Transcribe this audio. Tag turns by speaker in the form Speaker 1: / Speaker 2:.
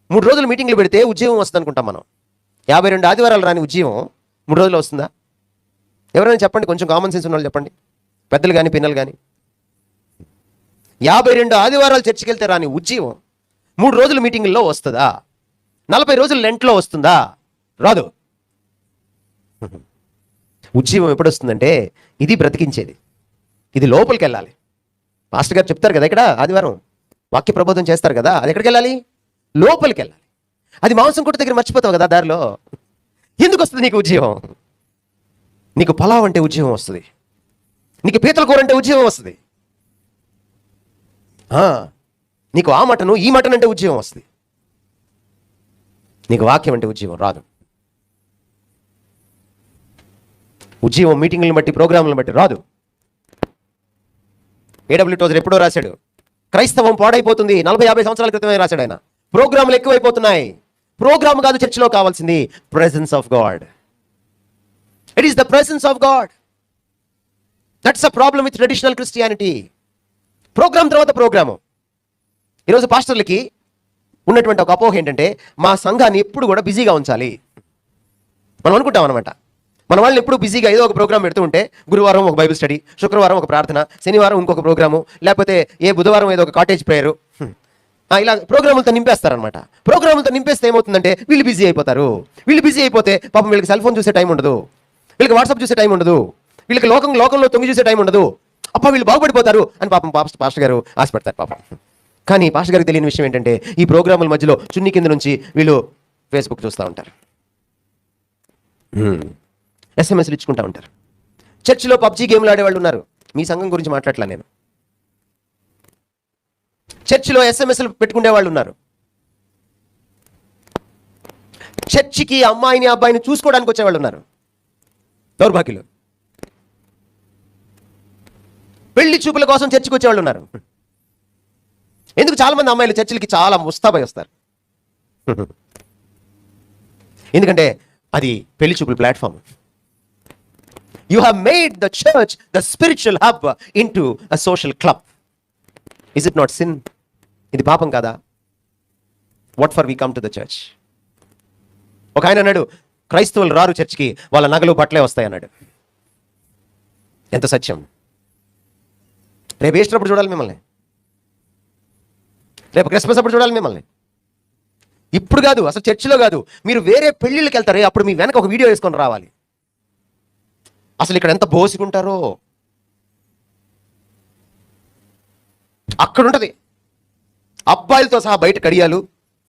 Speaker 1: 3 రోజులు మీటింగ్లు పెడితే ఉద్యోగం వస్తుంది అనుకుంటాం మనం. 52 ఆదివారాలు రాని ఉద్యోగం 3 రోజులు వస్తుందా? ఎవరైనా చెప్పండి, కొంచెం కామన్ సెన్స్ ఉన్న వాళ్ళు చెప్పండి, పెద్దలు కానీ పిల్లలు కానీ. 52 ఆదివారాలు చర్చికి వెళ్తే రాని ఉద్యోగం 3 రోజులు మీటింగుల్లో వస్తుందా? 40 రోజులు లెంట్లో వస్తుందా? రాదు. ఉద్యోగం ఎప్పుడు వస్తుందంటే ఇది బ్రతికించేది, ఇది లోపలికి వెళ్ళాలి. మాస్టర్ గారు చెప్తారు కదా ఇక్కడ ఆదివారం వాక్య ప్రబోధం చేస్తారు కదా, అది ఎక్కడికి వెళ్ళాలి? లోపలికి వెళ్ళాలి. అది మాంసం కొట్టు దగ్గర మర్చిపోతావు కదా దారిలో. ఎందుకు వస్తుంది నీకు ఉద్యోగం? నీకు పలావ్ అంటే ఉద్యోగం వస్తుంది, నీకు పీతల కూర అంటే ఉద్యోగం వస్తుంది, నీకు ఆ మటను ఈ మటన్ అంటే ఉద్యోగం వస్తుంది. నీకు వాక్యం అంటే ఉద్యోగం రాదు. ఉద్యోగం మీటింగ్లను బట్టి ప్రోగ్రాంలను బట్టి రాదు. ఏడబ్ల్యూ టోజర్ ఎప్పుడో రాశాడు, క్రైస్తవం పాడైపోతుంది 40-50 సంవత్సరాల క్రితమే రాశాడు ఆయన. ప్రోగ్రాములు ఎక్కువైపోతున్నాయి. ప్రోగ్రామ్ కాదు చర్చిలో కావాల్సింది, presence of God. It is the presence of God. That's a problem with traditional Christianity. Program తర్వాత ప్రోగ్రాము. ఈరోజు పాస్టర్లకి ఉన్నటువంటి ఒక అపోహ ఏంటంటే, మా సంఘాన్ని ఎప్పుడు కూడా బిజీగా ఉంచాలి. మనం అనుకుంటాం అనమాట, మన వాళ్ళని ఎప్పుడు బిజీగా ఏదో ఒక ప్రోగ్రామ్ పెడుతూ ఉంటే, గురువారం ఒక బైబిల్ స్టడీ, శుక్రవారం ఒక ప్రార్థన, శనివారం ఇంకొక ప్రోగ్రాము, లేకపోతే బుధవారం ఏదో ఒక కాటేజ్ ప్రేయరు, ఇలా ప్రోగ్రాములతో నింపేస్తారనమాట. ప్రోగ్రాములతో నింపేస్తే ఏమవుతుందంటే వీళ్ళు బిజీ అయిపోతారు. వీళ్ళు బిజీ అయిపోతే పాపం వీళ్ళకి సెల్ ఫోన్ చూసే టైం ఉండదు, వీళ్ళకి వాట్సాప్ చూసే టైం ఉండదు, వీళ్ళకి లోకంలో తొంగి చూసే టైం ఉండదు. అప్ప వీళ్ళు బాగుపడిపోతారు అని పాపం పాస్టర్ గారు ఆశపడతారు పాపం. కానీ పాస్టర్ గారికి తెలియని విషయం ఏంటంటే, ఈ ప్రోగ్రాముల మధ్యలో చున్ని కింద నుంచి వీళ్ళు ఫేస్బుక్ చూస్తూ ఉంటారు, ఎస్ఎంఎస్లు ఇచ్చుకుంటూ ఉంటారు. చర్చిలో పబ్జీ గేమ్లు ఆడేవాళ్ళు ఉన్నారు. మీ సంఘం గురించి మాట్లాడలే నేను. చర్చిలో ఎస్ఎంఎస్లు పెట్టుకునే వాళ్ళు ఉన్నారు. చర్చికి అమ్మాయిని అబ్బాయిని చూసుకోవడానికి వచ్చేవాళ్ళు ఉన్నారు. దౌర్భాగ్యులు. పెళ్లి చూపుల కోసం చర్చికి వచ్చేవాళ్ళు ఉన్నారు. ఎందుకు చాలా మంది అమ్మాయిలు చర్చిలకి చాలా ముస్తాబై వస్తారు? ఎందుకంటే అది పెళ్లి చూపుల platform. You have made the church the spiritual hub into a social club. Is it not sin? ఇది పాపం కాదా? What for we come to the church? ఒక ఆయన అన్నాడు, క్రైస్తవులు రారు చర్చికి, వాళ్ళ నగలు బట్టలే వస్తాయి అన్నాడు. ఎంత సత్యం! రేపు ఈస్టర్ అప్పుడు చూడాలి మిమ్మల్ని, రేపు క్రిస్మస్ అప్పుడు చూడాలి మిమ్మల్ని. ఇప్పుడు కాదు, అసలు చర్చిలో కాదు, మీరు వేరే పెళ్ళిళ్ళకి వెళ్తారే అప్పుడు మీ వెనక ఒక వీడియో వేసుకొని రావాలి. అసలు ఇక్కడ ఎంత బోసిగుంటారో అక్కడ ఉంటుంది. అబ్బాయిలతో సహా బయట కడియాలు,